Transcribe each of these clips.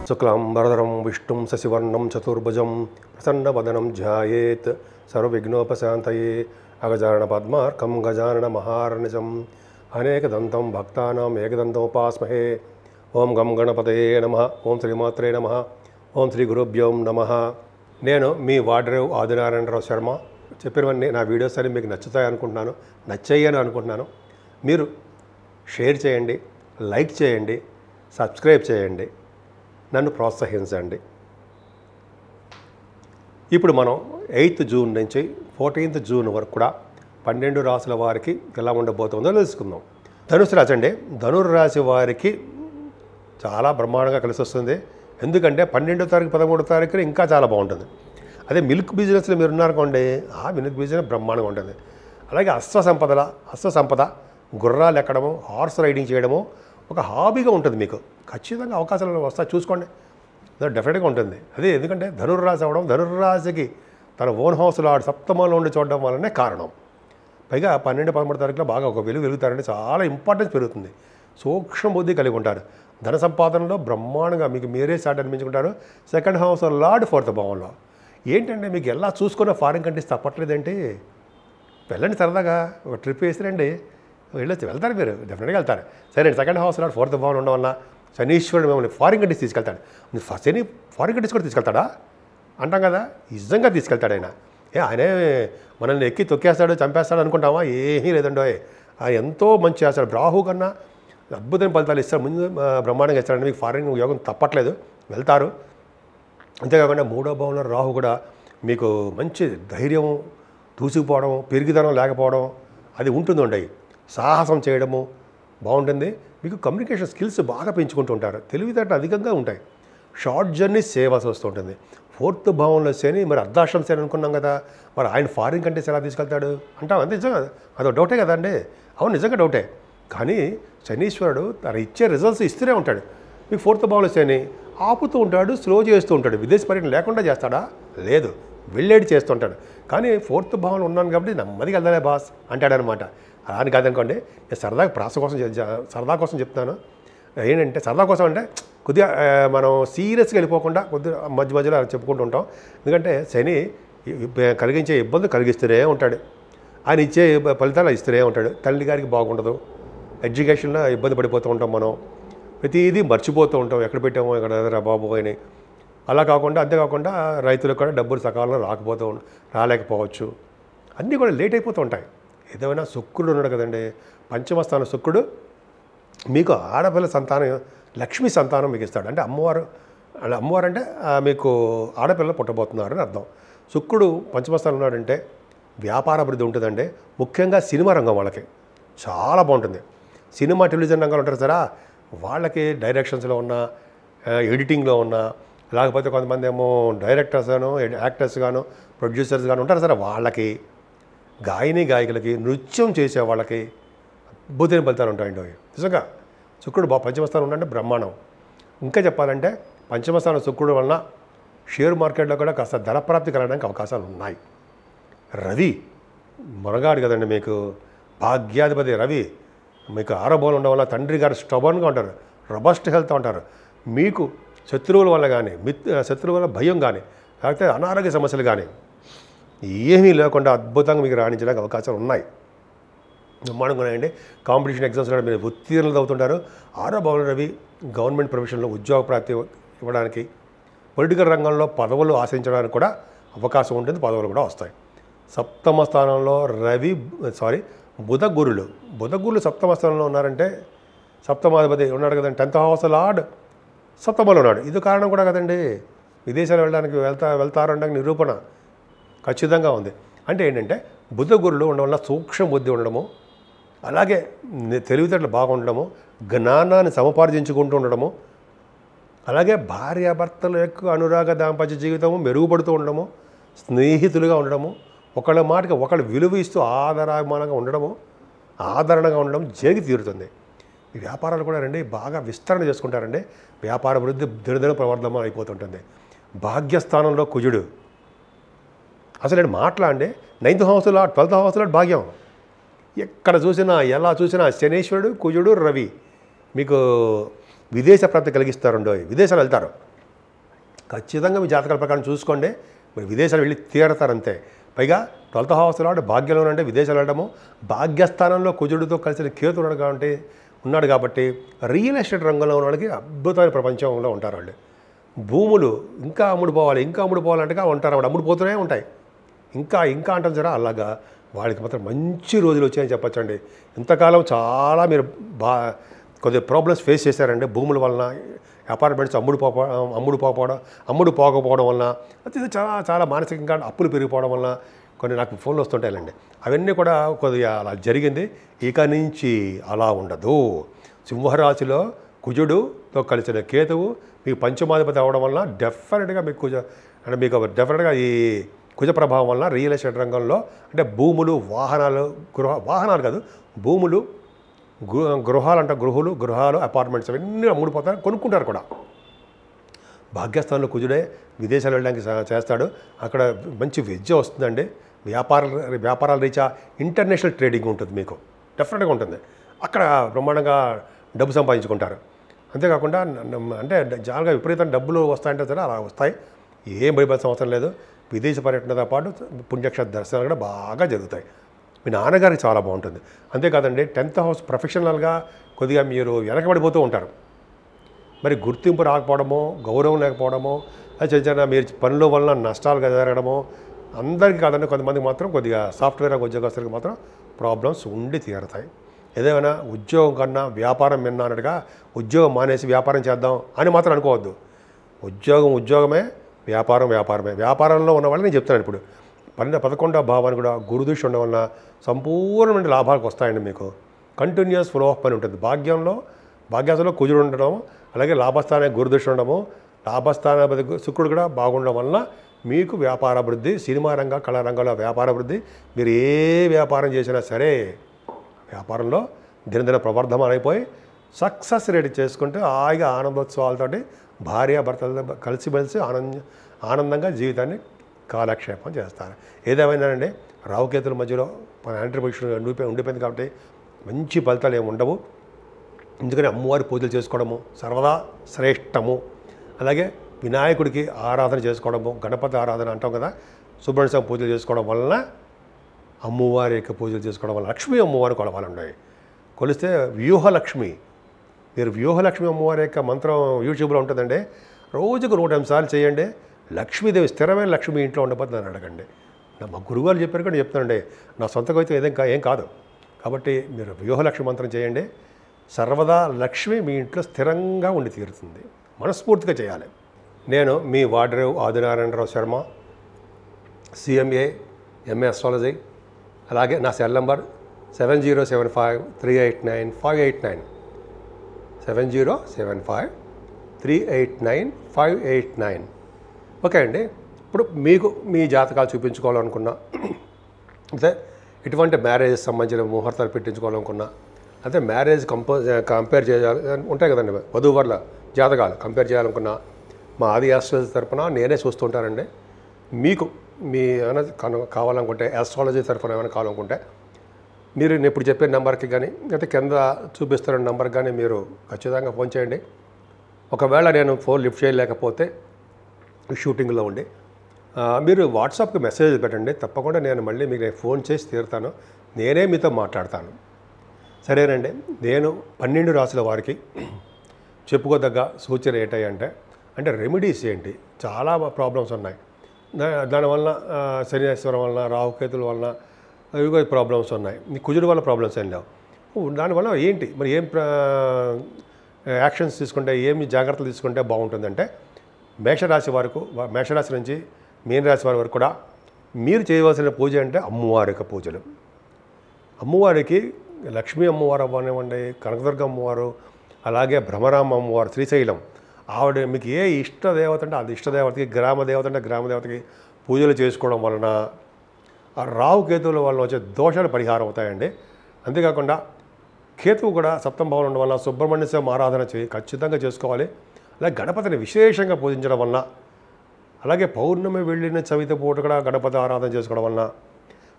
శుక్లాంబరధరం విష్ణుం శశివర్ణం చతుర్భుజం ప్రసన్నవదనం ధ్యాయేత్ సర్వవిఘ్నోపశాంతయే అగజానన పద్మార్కం గజానన మహార్నిశం అనేకదంతం భక్తానాం ఏకదంతముపాస్మహే. ఓం గం గణపతయే నమః. ఓం శ్రీమాత్రే నమః. ఓం శ్రీ గురుభ్యోం నమః. నేను మీ వాడ్రేవ్ ఆదినారాయణరావు శర్మ. చెప్పినవన్నీ నా వీడియోస్ అని మీకు నచ్చుతాయి అనుకుంటున్నాను, నచ్చాయని అనుకుంటున్నాను. మీరు షేర్ చేయండి, లైక్ చేయండి, సబ్స్క్రైబ్ చేయండి, నన్ను ప్రోత్సహించండి. ఇప్పుడు మనం 8th జూన్ నుంచి 14th జూన్ వరకు కూడా 12 రాశుల వారికి ఎలా ఉండబోతుందో తెలుసుకుందాం. ధనుసు రాశి అండి. ధనుర్రాశి వారికి చాలా బ్రహ్మాండంగా కలిసి వస్తుంది. ఎందుకంటే 12వ తారీఖు 13వ తారీఖున ఇంకా చాలా బాగుంటుంది. అదే మిల్క్ బిజినెస్లో మీరు ఉన్నారనుకోండి, ఆ మిల్క్ బిజినెస్ బ్రహ్మాండంగా ఉంటుంది. అలాగే అశ్వసంపద, గుర్రాలు ఎక్కడము, హార్స్ రైడింగ్ చేయడము ఒక హాబీగా ఉంటుంది. మీకు ఖచ్చితంగా అవకాశాలు వస్తాయి, చూసుకోండి. డెఫినెట్గా ఉంటుంది. అదే ఎందుకంటే ధనుర్రాశి అవ్వడం, ధనుర్రాశికి తన ఓన్ హౌస్లో సప్తమంలో ఉండి చూడడం వల్లనే కారణం. పైగా 12, 13 తారీఖులో బాగా ఒక వెలుగుతారంటే చాలా ఇంపార్టెన్స్ పెరుగుతుంది. సూక్ష్మ బుద్ధి కలిగి ఉంటారు. ధన సంపాదనలో బ్రహ్మాండంగా మీకు మీరే సాటి అనిపించుకుంటారు. సెకండ్ హౌస్ లార్డ్ 4th భావంలో. ఏంటంటే మీకు ఎలా చూసుకున్న ఫారిన్ కంట్రీస్ తప్పట్లేదేంటి? వెళ్ళండి, సరదాగా ఒక ట్రిప్ వేసిరండి, వెళ్తారు, మీరు డెఫినెట్గా వెళ్తారు. సరే, సెకండ్ హౌస్ లార్డ్ 4th భావన ఉండడం వల్ల శనీశ్వరుడు మిమ్మల్ని ఫారిన్ కంట్రీస్ తీసుకెళ్తాడు. శని ఫారిన్ కంట్రీస్ కూడా తీసుకెళ్తాడా అంటాం కదా, నిజంగా తీసుకెళ్తాడు ఆయన. ఆయనే మనల్ని ఎక్కి తొక్కేస్తాడు, చంపేస్తాడు అనుకుంటామా? ఏమీ లేదండో. ఆయన ఎంతో మంచి చేస్తాడు. రాహు కన్నా అద్భుతమైన ఫలితాలు ఇస్తాడు. ముందు బ్రహ్మాండంగా ఇస్తాడు. మీకు ఫారిన్ యోగం తప్పట్లేదు, వెళ్తారు. అంతేకాకుండా 3వ భావంలో రాహు కూడా మీకు మంచి ధైర్యం, దూసుకుపోవడం, పెరిగిదనం లేకపోవడం అది ఉంటుందండి. సాహసం చేయడము బాగుంటుంది. మీకు కమ్యూనికేషన్ స్కిల్స్ బాగా పెంచుకుంటూ ఉంటారు. తెలివితేటలు అధికంగా ఉంటాయి. షార్ట్ జర్నీ సేవాల్సి వస్తుంటుంది. 4th భావంలో శని, మరి అర్ధాశ్రమ శని అనుకున్నాం కదా, మరి ఆయన ఫారిన్ కంట్రీస్ ఎలా తీసుకెళ్తాడు అంటాం. అంతే, నిజంగా అదో డౌటే కదండి. అవును, నిజంగా డౌటే. కానీ శనీశ్వరుడు తన ఇచ్చే రిజల్ట్స్ ఇస్తూనే ఉంటాడు. మీకు 4th భావంలో శని ఆపుతూ ఉంటాడు, స్లో చేస్తూ ఉంటాడు. విదేశ పర్యటన లేకుండా చేస్తాడా? లేదు, వెళ్ళేది చేస్తుంటాడు. కానీ 4th భావంలో ఉన్నాను కాబట్టి నెమ్మదిగా వెళ్దాలే బాస్ అంటాడనమాట. అలా అని కాదనుకోండి, నేను సరదా కోసం చెప్తున్నాను. ఏంటంటే సరదా కోసం అంటే కొద్దిగా మనం సీరియస్గా వెళ్ళిపోకుండా కొద్దిగా మధ్యలో చెప్పుకుంటూ ఉంటాం. ఎందుకంటే శని కలిగించే ఇబ్బందులు కలిగిస్తూనే ఉంటాడు. ఆయన ఇచ్చే ఫలితాలు ఇస్తూనే ఉంటాడు. తల్లి గారికి బాగుండదు, ఎడ్యుకేషన్లో ఇబ్బంది పడిపోతూ ఉంటాం. మనం ప్రతిదీ మర్చిపోతూ ఉంటాం, ఎక్కడ పెట్టామో ఎక్కడ బాబు అని. అలా కాకుండా, అంతేకాకుండా రైతులకు కూడా డబ్బులు సకాలంలో రాలేకపోవచ్చు. అన్నీ కూడా లేట్ అయిపోతూ ఉంటాయి. ఏదైనా శుక్రుడు ఉన్నాడు కదండి, పంచమస్థానం శుక్రుడు మీకు ఆడపిల్ల సంతానం, లక్ష్మీ సంతానం మీకు ఇస్తాడు. అంటే అమ్మవారు అంటే మీకు ఆడపిల్ల పుట్టబోతున్నారని అర్థం. శుక్రుడు పంచమస్థానం ఉన్నాడంటే వ్యాపార అభివృద్ధి ఉంటుందండి. ముఖ్యంగా సినిమా రంగం వాళ్ళకి చాలా బాగుంటుంది. సినిమా, టెలివిజన్ రంగాలు ఉంటారు సరే, వాళ్ళకి డైరెక్షన్స్లో ఉన్న, ఎడిటింగ్లో ఉన్న, లేకపోతే కొంతమంది ఏమో డైరెక్టర్స్ గాను, యాక్టర్స్ గాను, ప్రొడ్యూసర్స్ గాను ఉంటారు సరే, వాళ్ళకి, గాయకులకి, నృత్యం చేసే వాళ్ళకి అద్భుతమైన ఫలితాలు ఉంటాయండి. నిజంగా శుక్రుడు పంచమస్థానం ఉంటే బ్రహ్మాండం. ఇంకా చెప్పాలంటే పంచమస్థానం శుక్రుడు వలన షేర్ మార్కెట్లో కూడా కాస్త ధనప్రాప్తి కలగడానికి అవకాశాలు ఉన్నాయి. రవి మొరగాడు కదండి, మీకు భాగ్యాధిపతి రవి మీకు 6వ భావంలో ఉండడం వల్ల తండ్రి గారు స్టబర్న్గా ఉంటారు, రబస్ట్ హెల్త్ ఉంటారు. మీకు శత్రువుల వల్ల కానీ, శత్రువుల వల్ల భయం కానీ, లేకపోతే అనారోగ్య సమస్యలు కానీ ఏమీ లేకుండా అద్భుతంగా మీకు రాణించడానికి అవకాశాలు ఉన్నాయి. బ్రహ్మాండంగా ఉన్నాయండి. కాంపిటీషన్ ఎగ్జామ్స్లో మీరు ఉత్తీర్ణులు అవుతుంటారు. 6వ భావంలో రవి గవర్నమెంట్ ప్రొఫెషన్లో ఉద్యోగ ప్రాప్తి ఇవ్వడానికి, పొలిటికల్ రంగంలో పదవులు ఆశించడానికి కూడా అవకాశం ఉంటుంది. పదవులు కూడా వస్తాయి. 7వ స్థానంలో బుధ గురులు 7వ స్థానంలో ఉన్నారంటే, సప్తమాధిపతి ఉన్నాడు కదండి, 10th హౌస్ లార్డ్ 7వ ఉన్నాడు. ఇది కారణం కూడా కదండి, విదేశాలు వెళ్ళడానికి వెళ్తారు అనడానికి నిరూపణ ఖచ్చితంగా ఉంది. అంటే ఏంటంటే బుధ గురులు ఉండడం వల్ల సూక్ష్మ బుద్ధి ఉండడము, అలాగే తెలివితేటలు బాగుండడము, జ్ఞానాన్ని సముపార్జించుకుంటూ ఉండడము, అలాగే భార్యాభర్తల యొక్క అనురాగ దాంపత్య జీవితము మెరుగుపడుతూ ఉండడము, స్నేహితులుగా ఉండడము, ఒకళ్ళ మాటకి ఒకళ్ళు విలువ ఇస్తూ ఆదరణగా ఉండడం జరిగి తీరుతుంది. ఈ వ్యాపారాలు కూడా రండి బాగా విస్తరణ చేసుకుంటారండి. వ్యాపార అభివృద్ధి దినదిన ప్రవర్ధనం అయిపోతుంటుంది. భాగ్యస్థానంలో కుజుడు అసలు నేను మాట్లాడే 9th house lord 12th house lord భాగ్యం. ఎక్కడ చూసినా ఎలా చూసినా శనీశ్వరుడు, కుజుడు, రవి మీకు విదేశ ప్రాప్తి కలిగిస్తారండో. విదేశాలు వెళ్తారు. ఖచ్చితంగా మీ జాతకాల ప్రకారం చూసుకోండి. మీరు విదేశాలు వెళ్ళి తీరతారంతే. పైగా 12th హౌస్లో అంటే భాగ్యంలో అంటే విదేశాలు వెళ్ళడము, భాగ్యస్థానంలో కుజుడితో కలిసిన కేతు ఉన్నాడు కాబట్టి రియల్ ఎస్టేట్ రంగంలో ఉన్న వాళ్ళకి అద్భుతమైన ప్రపంచంలో ఉంటారు వాళ్ళు. భూములు ఇంకా అమ్ముడుపోవాలంటే ఉంటారు, అమ్ముడుపోతూనే ఉంటాయి. ఇంకా అంటారు జరా అలాగా వాళ్ళకి మాత్రం మంచి రోజులు వచ్చాయని చెప్పచ్చండి. ఇంతకాలం చాలా మీరు కొద్దిగా ప్రాబ్లమ్స్ ఫేస్ చేశారండి. భూముల వలన, అపార్ట్మెంట్స్ అమ్ముడు పోకపోవడం వలన, అది చాలా మానసికంగా అప్పులు పెరిగిపోవడం వలన కొన్ని నాకు ఫోన్లు వస్తుంటాయండి. అవన్నీ కూడా కొద్దిగా అలా జరిగింది. ఇక నుంచి అలా ఉండదు. సింహరాశిలో కుజుడుతో కలిసిన కేతువు మీకు పంచమాధిపతి అవ్వడం వలన డెఫినెట్గా మీకు డెఫినెట్గా ఈ కుజ ప్రభావం వలన రియల్ ఎస్టేట్ రంగంలో అంటే భూములు, వాహనాలు కాదు, భూములు, గృహాలు, అపార్ట్మెంట్స్ అవన్నీ అమ్ముడిపోతారు, కొనుక్కుంటారు కూడా. భాగ్యస్థానంలో కుజుడే విదేశాలు వెళ్ళడానికి చేస్తాడు. అక్కడ మంచి విద్య వస్తుందండి. వ్యాపారాల రీత్యా ఇంటర్నేషనల్ ట్రేడింగ్ ఉంటుంది, మీకు డెఫినెట్గా ఉంటుంది. అక్కడ బ్రహ్మాండంగా డబ్బు సంపాదించుకుంటారు. అంతేకాకుండా అంటే చాలా విపరీతంగా డబ్బులు వస్తాయంటే సరే అలా వస్తాయి, ఏం భయపడాల్సిన అవసరం లేదు. విదేశీ పర్యటనతో పాటు పుణ్యక్షేత్ర దర్శనాలు కూడా బాగా జరుగుతాయి. మీ నాన్నగారికి చాలా బాగుంటుంది. అంతేకాదండి 10th హౌస్ ప్రొఫెషనల్గా కొద్దిగా మీరు వెనకబడిపోతూ ఉంటారు. మరి గుర్తింపు రాకపోవడమో, గౌరవం లేకపోవడమో, అది చిన్న మీరు పనుల వలన నష్టాలు జరగడమో, అందరికీ కాదండి, కొంతమందికి మాత్రం కొద్దిగా సాఫ్ట్వేర్ ఉద్యోగస్తులకు మాత్రం ప్రాబ్లమ్స్ ఉండి తీరుతాయి. ఏదేమైనా ఉద్యోగం కన్నా వ్యాపారం మిన్న అన్నట్టుగా ఉద్యోగం మానేసి వ్యాపారం చేద్దాం అని మాత్రం అనుకోవద్దు. ఉద్యోగమే, వ్యాపారమే. వ్యాపారంలో ఉన్న వాళ్ళని నేను చెప్తున్నాను. ఇప్పుడు 11వ భావాన్ని కూడా గురుదృష్టి ఉండడం వల్ల సంపూర్ణమైన లాభాలకు వస్తాయండి. మీకు కంటిన్యూస్ ఫ్లో ఆఫ్ పని ఉంటుంది. భాగ్యాసంలో కుజుడు ఉండడం, అలాగే లాభస్థానం గురుదృష్టి ఉండడము, లాభస్థానాధిపతి శుక్రుడు కూడా బాగుండడం వల్ల మీకు వ్యాపారాభివృద్ధి, సినిమా రంగం, కళారంగంలో వ్యాపారాభివృద్ధి. మీరు ఏ వ్యాపారం చేసినా సరే వ్యాపారంలో దినదిన ప్రవర్ధమానం అయిపోయి సక్సెస్ రేట్ చేసుకుంటూ హాయిగా ఆనందోత్సవాలతోటి భార్యాభర్తలతో కలిసిమెలిసి ఆనందంగా జీవితాన్ని కాలక్షేపం చేస్తారు. ఏదేమైనానండి, రావుకేతుల మధ్యలో మన ఆంట్రిబ్యూషన్ ఉండిపోయింది కాబట్టి మంచి ఫలితాలు ఏమి ఉండవు. ఎందుకని అమ్మవారి పూజలు చేసుకోవడము సర్వదా శ్రేష్టము. అలాగే వినాయకుడికి ఆరాధన చేసుకోవడము, గణపతి ఆరాధన అంటాం కదా, సుబ్రహ్మణ్య స్వామి పూజలు చేసుకోవడం వలన, అమ్మవారి యొక్క పూజలు చేసుకోవడం వల్ల లక్ష్మీ అమ్మవారి కొలవాలు ఉన్నాయి. కొలిస్తే వ్యూహలక్ష్మి, మీరు వ్యూహలక్ష్మి అమ్మవారి యొక్క మంత్రం యూట్యూబ్లో ఉంటుందండి. రోజుకు 108 సార్లు చేయండి. లక్ష్మీదేవి, స్థిరమైన లక్ష్మి ఇంట్లో ఉండబోతుంది అని అడగండి. మా గురువుగారు చెప్పారు కూడా చెప్తానండి, నా సొంతగా అయితే ఏం కాదు. కాబట్టి మీరు వ్యూహలక్ష్మి మంత్రం చేయండి. సర్వదా లక్ష్మి మీ ఇంట్లో స్థిరంగా ఉండి తీరుతుంది. మనస్ఫూర్తిగా చేయాలి. నేను మీ Vadrev Adinarayanarao Sharma, CMA, MA astrology. అలాగే నా సెల్ నంబర్ 7075389589, 7075389589. ఓకే అండి. ఇప్పుడు మీకు మీ జాతకాలు చూపించుకోవాలనుకున్నా, అంటే ఇటువంటి మ్యారేజ్ సంబంధించిన ముహూర్తాలు పెట్టించుకోవాలనుకున్నా, అంటే మ్యారేజ్ కంపేర్ చేయాలి ఉంటాయి కదండి, వధూవరుల జాతకాలు కంపేర్ చేయాలనుకున్నా మా ఆది ఆస్ట్రాలజీ తరఫున నేనే చూస్తుంటానండి. మీకు ఏమైనా కావాలనుకుంటే, ఆస్ట్రాలజీ తరఫున ఏమైనా కావాలనుకుంటే మీరు నేను ఇప్పుడు చెప్పే నెంబర్కి కానీ, అయితే కింద చూపిస్తున్న నెంబర్కి కానీ మీరు ఖచ్చితంగా ఫోన్ చేయండి. ఒకవేళ నేను ఫోన్ లిఫ్ట్ చేయలేకపోతే షూటింగ్లో ఉండి మీరు వాట్సాప్కి మెసేజ్ పెట్టండి. తప్పకుండా నేను మళ్ళీ మీకు ఫోన్ చేసి తీరుతాను, నేనే మీతో మాట్లాడతాను. సరేనండి. నేను 12 రాశుల వారికి చెప్పుకోదగ్గ సూచన ఏంటంటే, అంటే రెమెడీస్ ఏంటి, చాలా ప్రాబ్లమ్స్ ఉన్నాయి. దానివల్ల శనీశ్వరం వలన, రాహుకేతుల వలన ఇవి ప్రాబ్లమ్స్ ఉన్నాయి. కుజుడు వల్ల ప్రాబ్లమ్స్ ఏం లేవు. దానివల్ల ఏంటి మరి, ఏం యాక్షన్స్ తీసుకుంటే, ఏమి జాగ్రత్తలు తీసుకుంటే బాగుంటుందంటే, మేషరాశి నుంచి మీనరాశి వారి వరకు కూడా మీరు చేయవలసిన పూజ అంటే అమ్మవారి యొక్క పూజలు. అమ్మవారికి లక్ష్మీ అమ్మవారు అవ్వనివ్వండి, కనకదుర్గ అమ్మవారు, అలాగే భ్రమరామ అమ్మవారు, శ్రీశైలం, ఆవిడ మీకు ఏ ఇష్టదేవత అంటే అది ఇష్టదేవతకి, గ్రామదేవత అంటే గ్రామదేవతకి పూజలు చేసుకోవడం వలన ఆ రావు కేతువుల వలన వచ్చే దోషాలు పరిహారం అవుతాయండి. అంతేకాకుండా కేతువు కూడా సప్తమ భావంలో ఉండడం వల్ల సుబ్రహ్మణ్య స్వామి ఆరాధన ఖచ్చితంగా చేసుకోవాలి. అలాగే గణపతిని విశేషంగా పూజించడం వలన, అలాగే పౌర్ణమి వెళ్ళిన చవితి పూట కూడా గణపతి ఆరాధన చేసుకోవడం వలన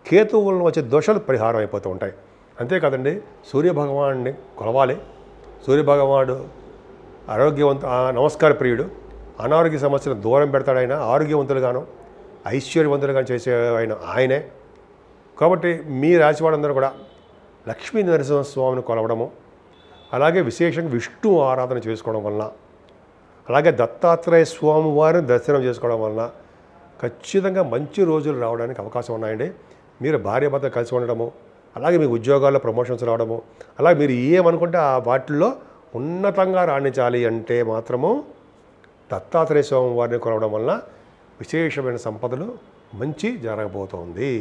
కేతువు వలన వచ్చే దోషాలు పరిహారం అయిపోతూ ఉంటాయి. అంతేకాదండి, సూర్యభగవాన్ని కొలవాలి. సూర్యభగవానుడు నమస్కార ప్రియుడు. అనారోగ్య సమస్యలను దూరం పెడతాడు ఆయన. ఆరోగ్యవంతులుగాను ఐశ్వర్యవంతులుగా చేసే ఆయనే. కాబట్టి మీ రాశి వాళ్ళందరూ కూడా లక్ష్మీ నరసింహస్వామిని కొలవడము, అలాగే విశేషంగా విష్ణు ఆరాధన చేసుకోవడం వలన, అలాగే దత్తాత్రేయ స్వామి వారిని దర్శనం చేసుకోవడం వలన ఖచ్చితంగా మంచి రోజులు రావడానికి అవకాశం ఉన్నాయండి. మీరు భార్యాభర్త కలిసి ఉండడము, అలాగే మీ ఉద్యోగాల్లో ప్రమోషన్స్ రావడము, అలాగే మీరు ఏమనుకుంటే ఆ వాటిల్లో ఉన్నతంగా రాణించాలి అంటే మాత్రము దత్తాత్రేయ స్వామి వారిని కొలవడం వలన విశేషమైన సంపదలు మంచి జరగబోతోంది.